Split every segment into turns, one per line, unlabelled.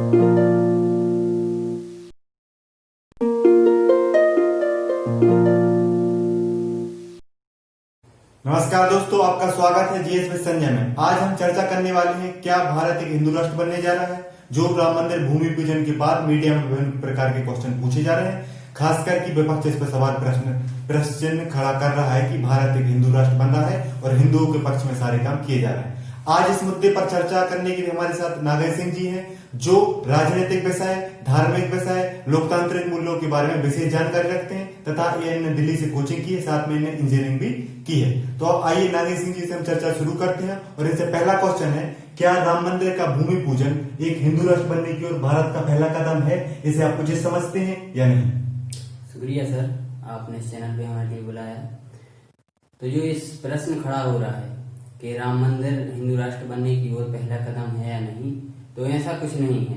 नमस्कार दोस्तों, आपका स्वागत है जीएस विद संजय में। आज हम चर्चा करने वाले हैं क्या भारत एक हिंदू राष्ट्र बनने जा रहा है। जो राम मंदिर भूमि पूजन के बाद मीडिया में विभिन्न प्रकार के क्वेश्चन पूछे जा रहे हैं, खासकर कि विपक्ष इस पर सवाल प्रश्न चिन्ह खड़ा कर रहा है कि भारत एक हिंदू राष्ट्र बन रहा है और हिंदुओं के पक्ष में सारे काम किए जा रहे हैं। आज इस मुद्दे पर चर्चा करने के लिए हमारे साथ नागर सिंह जी हैं, जो राजनीतिक विषय, धार्मिक विषय, लोकतांत्रिक मूल्यों के बारे में विशेष जानकारी रखते हैं तथा इन्होंने दिल्ली से कोचिंग की है, साथ में इन्हें इंजीनियरिंग भी की है। तो अब आइए नागर सिंह जी से हम चर्चा शुरू करते हैं और इनसे पहला क्वेश्चन है, क्या राम मंदिर का भूमि पूजन एक हिंदू राष्ट्र बनने की ओर भारत का पहला कदम है? इसे आप उचित समझते हैं या नहीं?
शुक्रिया सर, आपने इस चैनल पे हमारे लिए बुलाया। तो जो इस प्रश्न खड़ा हो रहा है कि राम मंदिर हिंदू राष्ट्र बनने की ओर पहला कदम है या नहीं, तो ऐसा कुछ नहीं है,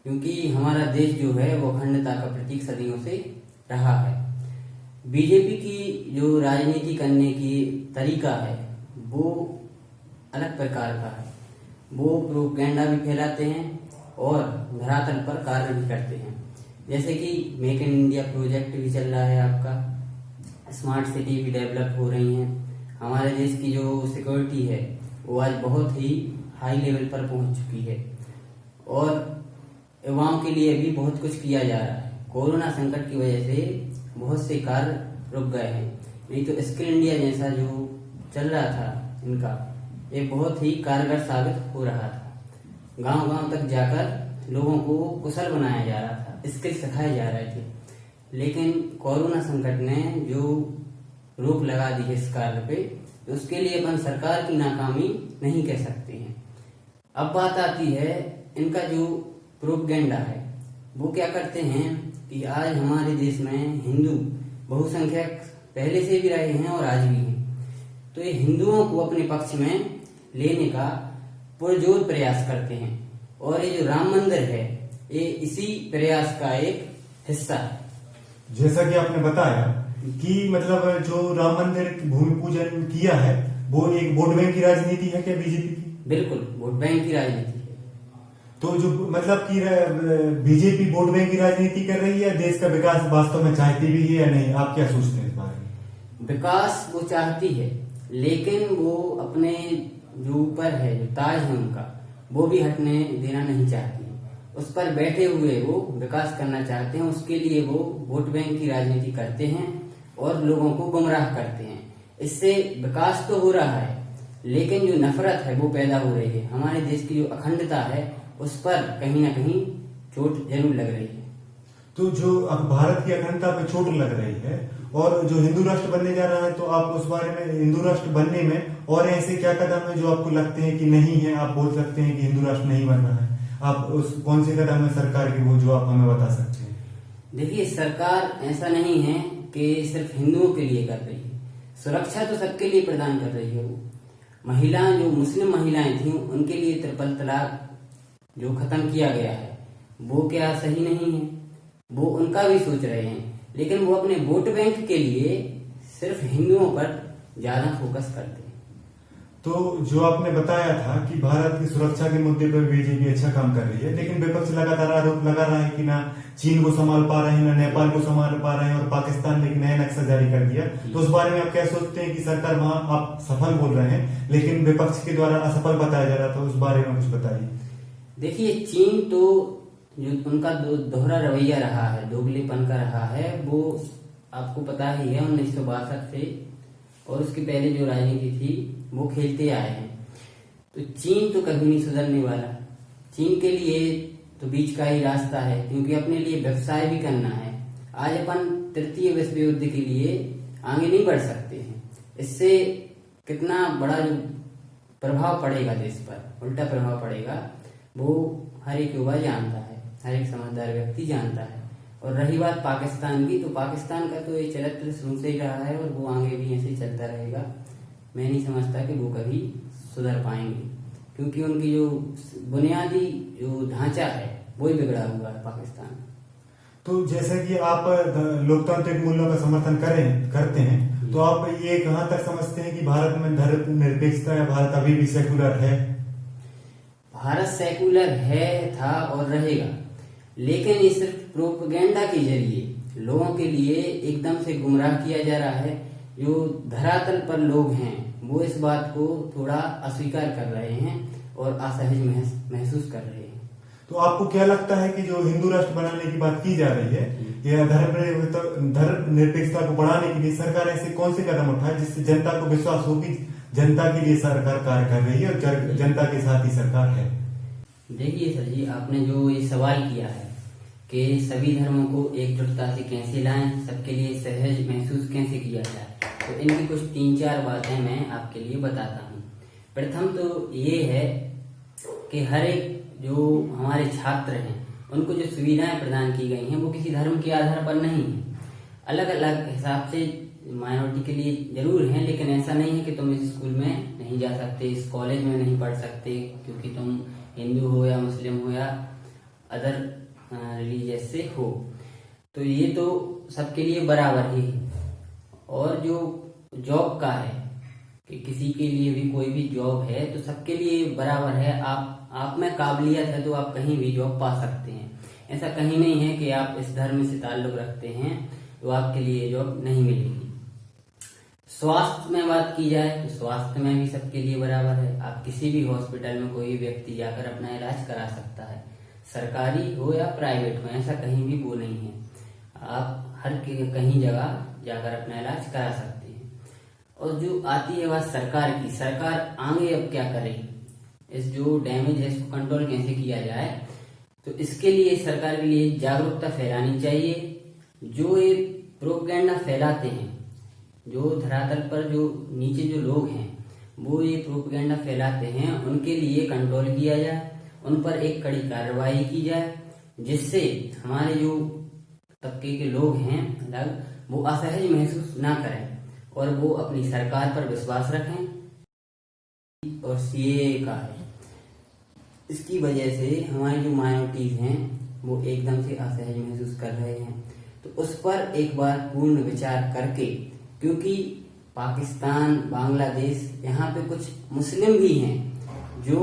क्योंकि हमारा देश जो है वो अखंडता का प्रतीक सदियों से रहा है। बीजेपी की जो राजनीति करने की तरीका है वो अलग प्रकार का है। वो प्रोपेगेंडा भी फैलाते हैं और धरातल पर कार्य भी करते हैं। जैसे कि मेक इन इंडिया प्रोजेक्ट भी चल रहा है आपका, स्मार्ट सिटी भी डेवलप हो रही हैं। हमारे देश की जो सिक्योरिटी है वो आज बहुत ही हाई लेवल पर पहुंच चुकी है और युवाओं के लिए भी बहुत कुछ किया जा रहा है। कोरोना संकट की वजह से बहुत से कार्य रुक गए हैं, नहीं तो स्किल इंडिया जैसा जो चल रहा था इनका, ये बहुत ही कारगर साबित हो रहा था। गांव-गांव तक जाकर लोगों को कुशल बनाया जा रहा था, स्किल सिखाए जा रहे थे। लेकिन कोरोना संकट ने जो रोक लगा दी है इस कार्य पे, तो उसके लिए अपन सरकार की नाकामी नहीं कह सकते हैं। अब बात आती है इनका जो प्रोपेगेंडा है, वो क्या करते हैं कि आज हमारे देश में हिंदू बहुसंख्यक पहले से भी रहे हैं और आज भी हैं, तो ये हिंदुओं को अपने पक्ष में लेने का पुरजोर प्रयास करते हैं और ये जो राम मंदिर है ये इसी प्रयास का एक हिस्सा है।
जैसा कि आपने बताया कि मतलब जो राम मंदिर भूमि पूजन किया है वो एक वोट बैंक की राजनीति है क्या बीजेपी की?
बिल्कुल वोट बैंक की राजनीति है।
तो जो मतलब कि बीजेपी वोट बैंक की राजनीति कर रही है, देश का विकास वास्तव में चाहती भी है या नहीं? आप क्या सोचते हैं इस बारे में?
विकास वो चाहती है, लेकिन वो अपने जो ऊपर है, जो ताज है उनका, वो भी हटने देना नहीं चाहती। उस पर बैठे हुए वो विकास करना चाहते हैं, उसके लिए वो वोट बैंक की राजनीति करते हैं और लोगों को गुमराह करते हैं। इससे विकास तो हो रहा है, लेकिन जो नफरत है वो पैदा हो रही है। हमारे देश की जो अखंडता है उस पर कहीं ना कहीं चोट जरूर लग रही है।
तो जो अब भारत की अखंडता पे चोट लग रही है और जो हिंदू राष्ट्र बनने जा रहा है, तो आप उस बारे में, हिंदू राष्ट्र बनने में और ऐसे क्या कदम है जो आपको लगते हैं कि नहीं है, आप बोल सकते हैं कि हिंदू राष्ट्र नहीं बन रहा है? आप उस कौन से कदम है सरकार के वो जो आप हमें बता सकते हैं?
देखिए, सरकार ऐसा नहीं है कि सिर्फ हिंदुओं के लिए कर रही है, सुरक्षा तो सबके लिए प्रदान कर रही है। वो महिलाएं, जो मुस्लिम महिलाएं थी, उनके लिए ट्रिपल तलाक जो खत्म किया गया है वो क्या सही नहीं है? वो उनका भी सोच रहे हैं, लेकिन वो अपने वोट बैंक के लिए सिर्फ हिंदुओं पर ज्यादा फोकस करते हैं।
तो जो आपने बताया था कि भारत की सुरक्षा के मुद्दे पर बीजेपी अच्छा काम कर रही है, लेकिन विपक्ष लगातार आरोप लगा रहा है कि ना चीन को संभाल पा रहे हैं, ना नेपाल को संभाल पा रहे हैं और पाकिस्तान ने एक नया नक्शा जारी कर दिया। तो उस बारे में आप क्या सोचते हैं कि सरकार वहां आप सफल बोल रहे हैं लेकिन विपक्ष के द्वारा असफल बताया जा रहा था, उस बारे में कुछ बताइए।
देखिए, चीन तो जो उनका दोहरा रवैया रहा है, दोगलेपन का रहा है, वो आपको पता ही है 1962 से, और उसके पहले जो राजनीति थी वो खेलते आए हैं। तो चीन तो कभी नहीं सुधरने वाला। चीन के लिए तो बीच का ही रास्ता है, क्योंकि अपने लिए व्यवसाय भी करना है। आज अपन तृतीय विश्व युद्ध के लिए आगे नहीं बढ़ सकते हैं। इससे कितना बड़ा जो प्रभाव पड़ेगा देश पर, उल्टा प्रभाव पड़ेगा, वो हर एक युवा जानता है, हर एक समझदार व्यक्ति जानता है। और रही बात पाकिस्तान की, तो पाकिस्तान का तो ये चरित्र शुरू से ही रहा है और वो आगे भी ऐसे चलता रहेगा। मैं नहीं समझता कि वो कभी सुधर पाएंगे, क्योंकि उनकी जो बुनियादी जो ढांचा है वो ही बिगड़ा हुआ है पाकिस्तान।
तो जैसे कि आप लोकतांत्रिक मूल्यों का समर्थन करते हैं, तो आप ये कहां तक समझते हैं कि भारत में धर्मनिरपेक्षता या भारत अभी भी सेकुलर है?
भारत सेकुलर है, था और रहेगा, लेकिन ये सिर्फ प्रोपेगेंडा के जरिए लोगों के लिए एकदम से गुमराह किया जा रहा है। जो धरातल पर लोग हैं वो इस बात को थोड़ा अस्वीकार कर रहे हैं और असहज महसूस कर रहे हैं।
तो आपको क्या लगता है कि जो हिंदू राष्ट्र बनाने की बात की जा रही है, यह धर्मनिरपेक्षता को बढ़ाने के लिए सरकार ऐसे कौन से कदम उठाए जिससे जनता को विश्वास हो कि जनता के लिए सरकार कार्य कर रही है और जनता के साथ ही सरकार है?
देखिए सर जी, आपने जो ये सवाल किया है कि सभी धर्मों को एकजुटता से कैसे लाएं, सबके लिए सहज महसूस कैसे किया जाए, तो इनकी कुछ 3-4 बातें मैं आपके लिए बताता हूँ। प्रथम तो ये है कि हर एक जो हमारे छात्र हैं उनको जो सुविधाएं प्रदान की गई हैं वो किसी धर्म के आधार पर नहीं है। अलग अलग हिसाब से माइनॉरिटी के लिए जरूर हैं, लेकिन ऐसा नहीं है कि तुम इस स्कूल में नहीं जा सकते, इस कॉलेज में नहीं पढ़ सकते क्योंकि तुम हिंदू हो या मुस्लिम हो या अदर रिलीजियस से हो। तो ये तो सबके लिए बराबर ही है। और जो जॉब का है कि किसी के लिए भी कोई भी जॉब है तो सबके लिए बराबर है। आप में काबिलियत है तो आप कहीं भी जॉब पा सकते हैं। ऐसा कहीं नहीं है कि आप इस धर्म से ताल्लुक रखते हैं तो आपके लिए जॉब नहीं मिलेगी। स्वास्थ्य में बात की जाए तो स्वास्थ्य में भी सबके लिए बराबर है। आप किसी भी हॉस्पिटल में कोई व्यक्ति जाकर अपना इलाज करा सकता है, सरकारी हो या प्राइवेट हो, ऐसा कहीं भी वो नहीं है। आप हर कहीं जगह जाकर अपना इलाज करा सकते हैं। और जो आती है बात सरकार की, सरकार आगे अब क्या करे, इस जो डैमेज है इसको कंट्रोल कैसे किया जाए, तो इसके लिए सरकार के लिए जागरूकता फैलानी चाहिए। जो ये प्रोपेगेंडा फैलाते हैं, जो धरातल पर जो नीचे जो लोग हैं वो ये प्रोपेगेंडा फैलाते हैं, उनके लिए कंट्रोल किया जाए, उन पर एक कड़ी कार्रवाई की जाए, जिससे हमारे जो तबके के लोग हैं वो असहज महसूस ना करें और वो अपनी सरकार पर विश्वास रखें। और सीएए का है, इसकी वजह से हमारी जो माइनॉरिटीज हैं वो एकदम से असहज महसूस कर रहे हैं। तो उस पर एक बार पूर्ण विचार करके, क्योंकि पाकिस्तान, बांग्लादेश, यहाँ पे कुछ मुस्लिम भी हैं जो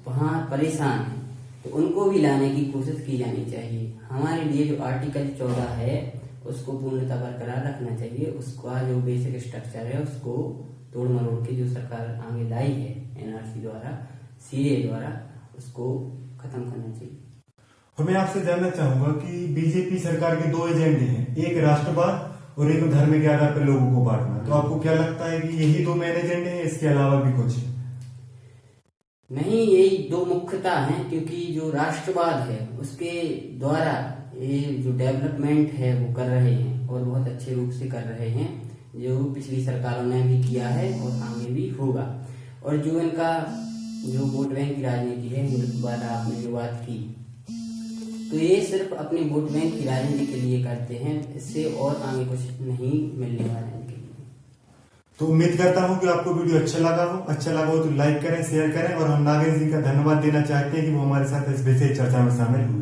वहाँ परेशान हैं, तो उनको भी लाने की कोशिश की जानी चाहिए। हमारे लिए जो आर्टिकल 14 है उसको पूर्णतः बरकरार रखना चाहिए। उसका जो बेसिक स्ट्रक्चर है उसको तोड़ मरोड़ के जो सरकार आगे लाई है एनआरसी द्वारा, सीए द्वारा, उसको खत्म करना चाहिए।
और मैं आपसे जानना चाहूंगा कि बीजेपी सरकार के 2 एजेंडे हैं, एक राष्ट्रवाद और एक धर्म के आधार पर लोगों को बांटना। तो आपको क्या लगता है कि यही 2 मेन एजेंडे हैं, इसके अलावा भी कुछ?
नहीं, यही 2 मुख्यता हैं, क्योंकि जो राष्ट्रवाद है उसके द्वारा ये जो डेवलपमेंट है वो कर रहे हैं और बहुत अच्छे रूप से कर रहे हैं, जो पिछली सरकारों ने भी किया है और आगे भी होगा। और जो इनका जो वोट बैंक की राजनीति है, हिंदुत्ववाद, आपने जो बात की, तो ये सिर्फ अपने वोट बैंक की राजनीति के लिए करते हैं, इससे और आगे कुछ नहीं मिलने वाला है इनके लिए।
तो उम्मीद करता हूं कि आपको वीडियो अच्छा लगा हो तो लाइक करें, शेयर करें। और हम नागेश जी का धन्यवाद देना चाहते हैं कि वो हमारे साथ इस विशेष चर्चा में शामिल हुए।